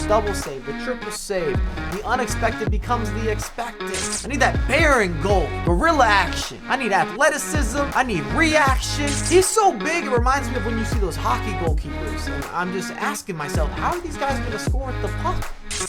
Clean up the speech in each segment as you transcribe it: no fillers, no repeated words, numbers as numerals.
double save, the triple save. The unexpected becomes the expected. I need that bearing goal, gorilla action. I need athleticism. I need reaction. He's so big, it reminds me of when you see those hockey goalkeepers. And I'm just asking myself, how are these guys gonna score with the puck?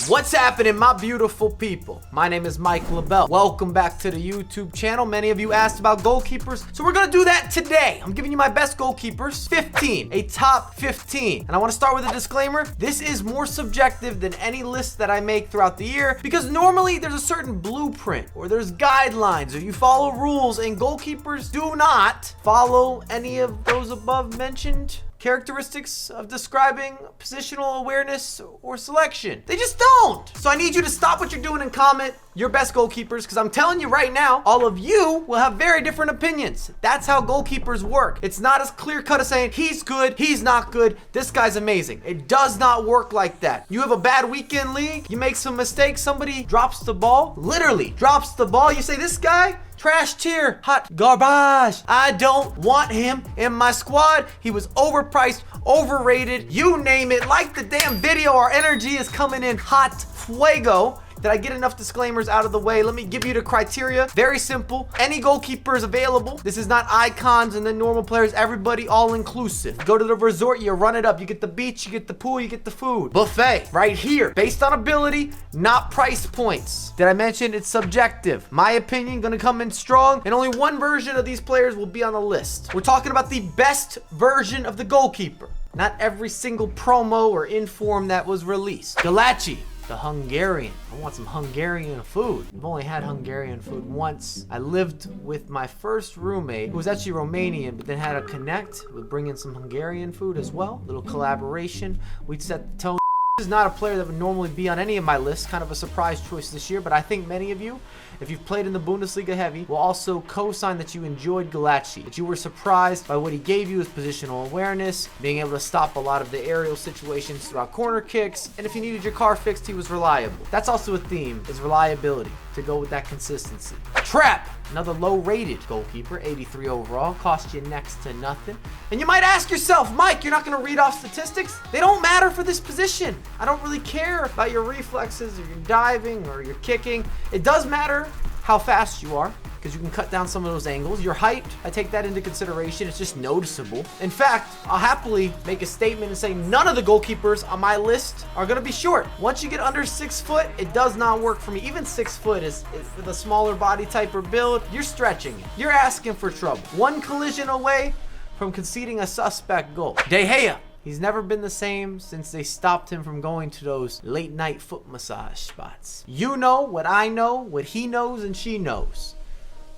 What's happening, my beautiful people? My name is Mike LaBelle. Welcome back to the YouTube channel. Many of you asked about goalkeepers, so we're gonna do that today. I'm giving you my best goalkeepers, 15, a top 15. And I wanna start with a disclaimer. This is more subjective than any list that I make throughout the year, because normally there's a certain blueprint, or there's guidelines, or you follow rules, and goalkeepers do not follow any of those above mentioned characteristics of describing positional awareness or selection. They just don't. So I need you to stop what you're doing and comment your best goalkeepers, because I'm telling you right now, all of you will have very different opinions. That's how goalkeepers work. It's not as clear cut as saying he's good, he's not good, this guy's amazing. It does not work like that. You have a bad weekend league, you make some mistakes, somebody drops the ball, literally drops the ball, you say this guy, trash tier, hot garbage. I don't want him in my squad. He was overpriced, overrated, you name it. Like the damn video, our energy is coming in hot fuego. Did I get enough disclaimers out of the way? Let me give you the criteria. Very simple. Any goalkeeper is available. This is not icons and then normal players. Everybody all inclusive. Go to the resort, you run it up. You get the beach, you get the pool, you get the food. Buffet right here. Based on ability, not price points. Did I mention it's subjective? My opinion gonna come in strong, and only one version of these players will be on the list. We're talking about the best version of the goalkeeper. Not every single promo or inform that was released. Galachi, the Hungarian. I want some Hungarian food. I've only had Hungarian food once. I lived with my first roommate, who was actually Romanian, but then had a connect with bringing some Hungarian food as well. Little collaboration. We'd set the tone. This is not a player that would normally be on any of my lists, kind of a surprise choice this year, but I think many of you, if you've played in the Bundesliga heavy, will also co-sign that you enjoyed Galachi, that you were surprised by what he gave you, his positional awareness, being able to stop a lot of the aerial situations throughout corner kicks, and if you needed your car fixed, he was reliable. That's also a theme, is reliability, to go with that consistency. Trap, another low-rated goalkeeper, 83 overall, cost you next to nothing. And you might ask yourself, Mike, you're not gonna read off statistics? They don't matter for this position. I don't really care about your reflexes or your diving or your kicking. It does matter how fast you are, because you can cut down some of those angles. Your height, I take that into consideration. It's just noticeable. In fact, I'll happily make a statement and say none of the goalkeepers on my list are gonna be short. Once you get under 6 foot, it does not work for me. Even 6 foot is with a smaller body type or build, you're stretching it. You're asking for trouble. One collision away from conceding a suspect goal. De Gea. He's never been the same since they stopped him from going to those late night foot massage spots. You know what I know, what he knows and she knows.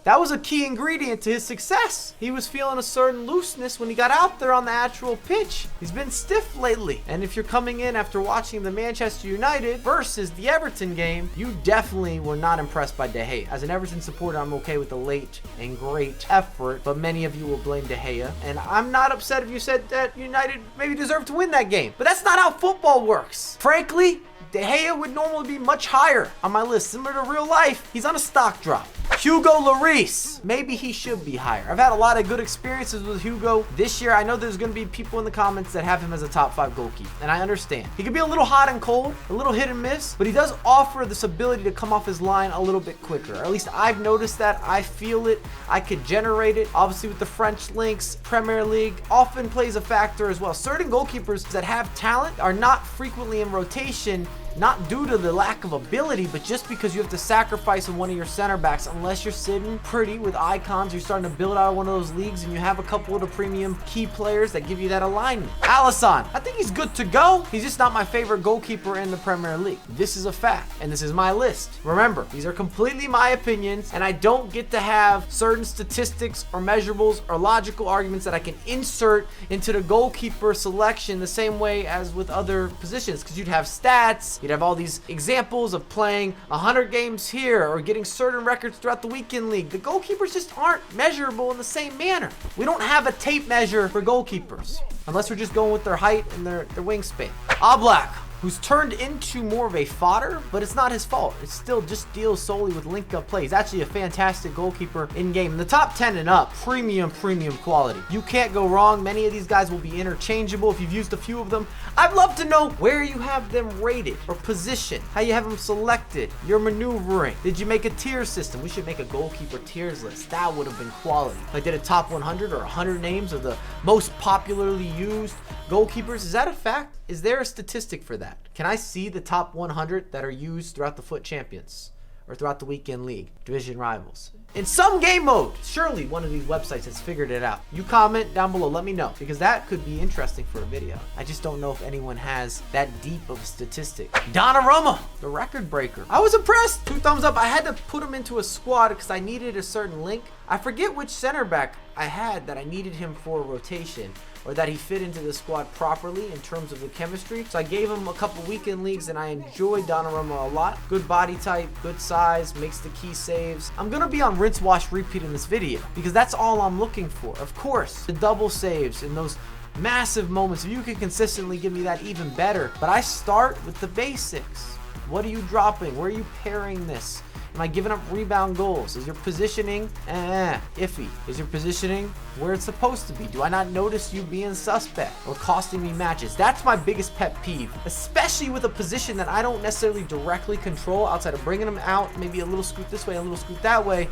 That was a key ingredient to his success. He was feeling a certain looseness when he got out there on the actual pitch. He's been stiff lately. And if you're coming in after watching the Manchester United versus the Everton game, you definitely were not impressed by De Gea. As an Everton supporter, I'm okay with the late and great effort, but many of you will blame De Gea. And I'm not upset if you said that United maybe deserved to win that game. But that's not how football works. Frankly, De Gea would normally be much higher on my list. Similar to real life, he's on a stock drop. Hugo Lloris, maybe he should be higher. I've had a lot of good experiences with Hugo this year. I know there's going to be people in the comments that have him as a top 5 goalkeeper, and I understand. He could be a little hot and cold, a little hit and miss, but he does offer this ability to come off his line a little bit quicker. Or at least I've noticed that. I feel it. I could generate it. Obviously with the French links, Premier League often plays a factor as well. Certain goalkeepers that have talent are not frequently in rotation, not due to the lack of ability, but just because you have to sacrifice one of your center backs unless you're sitting pretty with icons. You're starting to build out one of those leagues and you have a couple of the premium key players that give you that alignment. ALISSON, I think he's good to go. He's just not my favorite goalkeeper in the Premier League. This is a fact, and this is my list. Remember, these are completely my opinions, and I don't get to have certain statistics or measurables or logical arguments that I can insert into the goalkeeper selection the same way as with other positions, because you'd have stats, you'd have all these examples of playing 100 games here or getting certain records throughout the weekend league. The goalkeepers just aren't measurable in the same manner. We don't have a tape measure for goalkeepers unless we're just going with their height and their wingspan. Oblak, who's turned into more of a fodder, but it's not his fault. It still just deals solely with link-up play. He's actually a fantastic goalkeeper in-game. In the top 10 and up, premium quality. You can't go wrong. Many of these guys will be interchangeable if you've used a few of them. I'd love to know where you have them rated or positioned, how you have them selected, your maneuvering. Did you make a tier system? We should make a goalkeeper tiers list. That would have been quality. If I did a top 100 or 100 names of the most popularly used goalkeepers. Is that a fact? Is there a statistic for that? Can I see the top 100 that are used throughout the FUT Champions or throughout the weekend league, division rivals? In some game mode, surely one of these websites has figured it out. You comment down below, let me know, because that could be interesting for a video. I just don't know if anyone has that deep of a statistic. Donnarumma, the record breaker. I was impressed. 2 thumbs up. I had to put him into a squad because I needed a certain link. I forget which center back I had that I needed him for a rotation, or that he fit into the squad properly in terms of the chemistry. So I gave him a couple weekend leagues and I enjoyed Donnarumma a lot. Good body type, good size, makes the key saves. I'm gonna be on rinse, wash, repeat in this video because that's all I'm looking for. Of course, the double saves and those massive moments. If you can consistently give me that, even better. But I start with the basics. What are you dropping? Where are you pairing this? Am I giving up rebound goals? Is your positioning iffy? Is your positioning where it's supposed to be? Do I not notice you being suspect or costing me matches? That's my biggest pet peeve, especially with a position that I don't necessarily directly control outside of bringing them out, maybe a little scoot this way, a little scoot that way.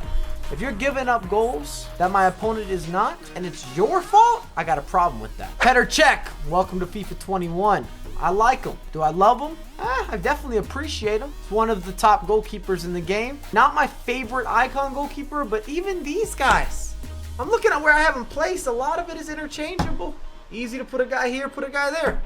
If you're giving up goals that my opponent is not, and it's your fault, I got a problem with that. Petr Cech, welcome to FIFA 21. I like him. Do I love him? I definitely appreciate him. He's one of the top goalkeepers in the game. Not my favorite icon goalkeeper, but even these guys. I'm looking at where I have him placed. A lot of it is interchangeable. Easy to put a guy here, put a guy there.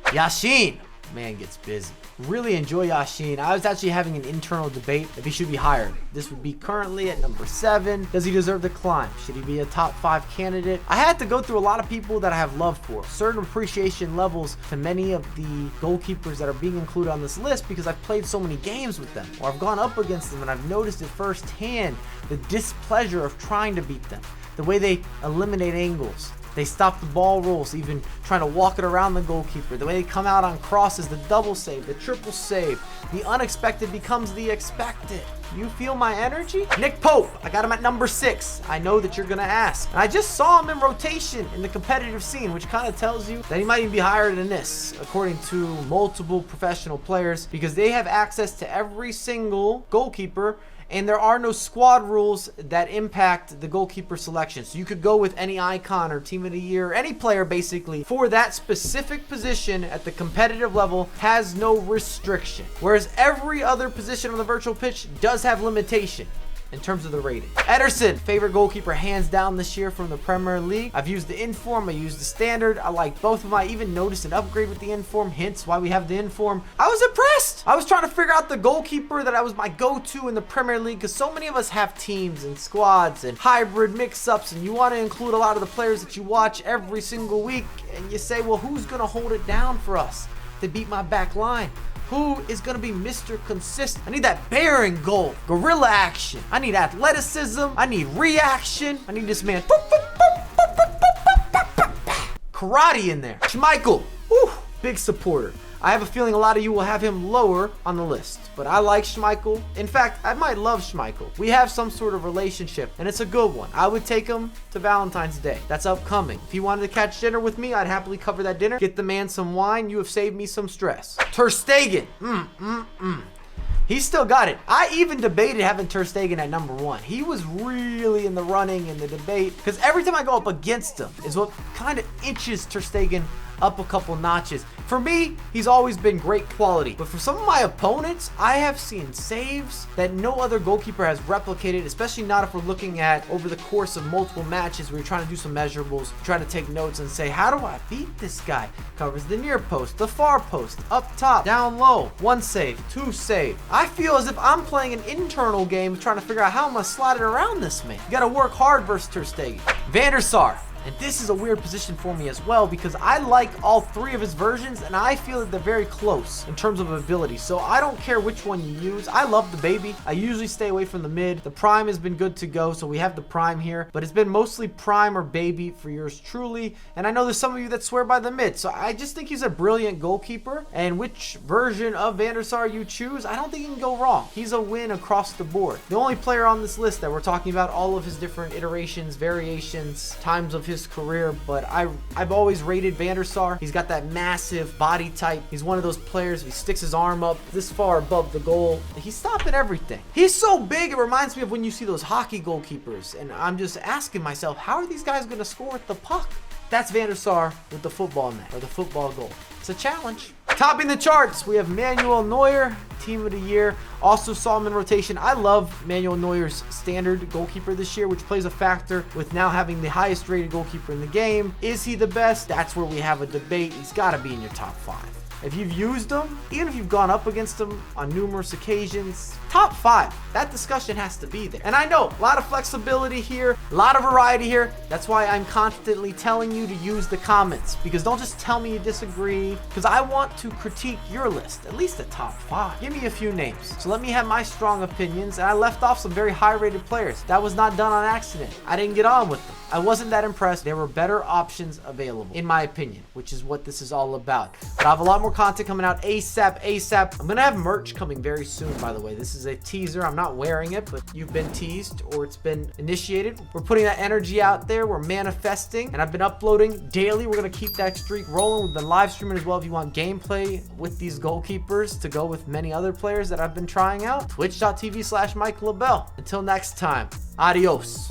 Yashin, man gets busy. Really enjoy Yashin. I was actually having an internal debate if he should be hired. This would be currently at number 7. Does he deserve to climb? Should he be a top 5 candidate? I had to go through a lot of people that I have love for. Certain appreciation levels to many of the goalkeepers that are being included on this list because I've played so many games with them, or I've gone up against them and I've noticed it firsthand, the displeasure of trying to beat them. The way they eliminate angles. They stop the ball rolls, even trying to walk it around the goalkeeper. The way they come out on crosses, the double save, the triple save. The unexpected becomes the expected. You feel my energy? Nick Pope, I got him at number 6. I know that you're gonna ask. And I just saw him in rotation in the competitive scene, which kind of tells you that he might even be higher than this, according to multiple professional players, because they have access to every single goalkeeper. And there are no squad rules that impact the goalkeeper selection. So you could go with any icon or team of the year, any player basically, for that specific position at the competitive level has no restriction. Whereas every other position on the virtual pitch does have limitation in terms of the rating. EDERSON, favorite goalkeeper hands down this year from the Premier League. I've used the Inform, I used the Standard. I like both of them. I even noticed an upgrade with the Inform, hence why we have the Inform. I was impressed. I was trying to figure out the goalkeeper that I was my go-to in the Premier League because so many of us have teams and squads and hybrid mix-ups, and you want to include a lot of the players that you watch every single week, and you say, well, who's going to hold it down for us to beat my back line? Who is going to be Mr. Consistent? I need that bearing goal, gorilla action. I need athleticism. I need reaction. I need this man. Karate in there. SCHMEICHEL, big supporter. I have a feeling a lot of you will have him lower on the list, but I like SCHMEICHEL. In fact, I might love SCHMEICHEL. We have some sort of relationship, and it's a good one. I would take him to Valentine's Day. That's upcoming. If he wanted to catch dinner with me, I'd happily cover that dinner. Get the man some wine. You have saved me some stress. Ter Stegen. He's still got it. I even debated having Ter Stegen at number 1. He was really in the running in the debate because every time I go up against him is what kind of inches Ter Stegen up a couple notches. For me, he's always been great quality, but for some of my opponents, I have seen saves that no other goalkeeper has replicated, especially not if we're looking at over the course of multiple matches where you're trying to do some measurables, trying to take notes and say, how do I beat this guy? Covers the near post, the far post, up top, down low, 1 save, 2 save. I feel as if I'm playing an internal game trying to figure out how I'm gonna slide it around this man. You gotta work hard versus Ter Stegen. Van der Sar. And this is a weird position for me as well because I like all three of his versions and I feel that they're very close in terms of ability. So I don't care which one you use. I love the baby. I usually stay away from the mid. The prime has been good to go, so we have the prime here, but it's been mostly prime or baby for yours truly. And I know there's some of you that swear by the mid, so I just think he's a brilliant goalkeeper. And which version of Van der Sar you choose, I don't think you can go wrong. He's a win across the board. The only player on this list that we're talking about all of his different iterations, variations, times of his career, but I've always rated Van der Sar. He's got that massive body type. He's one of those players, if he sticks his arm up this far above the goal, he's stopping everything. He's so big, it reminds me of when you see those hockey goalkeepers, and I'm just asking myself, how are these guys going to score with the puck? That's Van der Sar with the football net, or the football goal. It's a challenge. Topping the charts, we have Manuel Neuer, Team of the Year. Also saw him in rotation. I love Manuel Neuer's standard goalkeeper this year, which plays a factor with now having the highest rated goalkeeper in the game. Is he the best? That's where we have a debate. He's got to be in your top 5. If you've used him, even if you've gone up against him on numerous occasions, top 5, that discussion has to be there. And I know, a lot of flexibility here, a lot of variety here. That's why I'm constantly telling you to use the comments, because don't just tell me you disagree, because I want to critique your list, at least the top 5. Give me a few names. So let me have my strong opinions, and I left off some very high-rated players. That was not done on accident. I didn't get on with them. I wasn't that impressed. There were better options available, in my opinion, which is what this is all about. But I have a lot more content coming out ASAP. I'm gonna have merch coming very soon, by the way. This is a teaser. I'm not wearing it, but you've been teased or it's been initiated. We're putting that energy out there. We're manifesting, and I've been uploading daily. We're gonna keep that streak rolling. We've been live streaming as well. If you want gameplay with these goalkeepers to go with many other players that I've been trying out, twitch.tv/Mike LaBelle. Until next time, adios.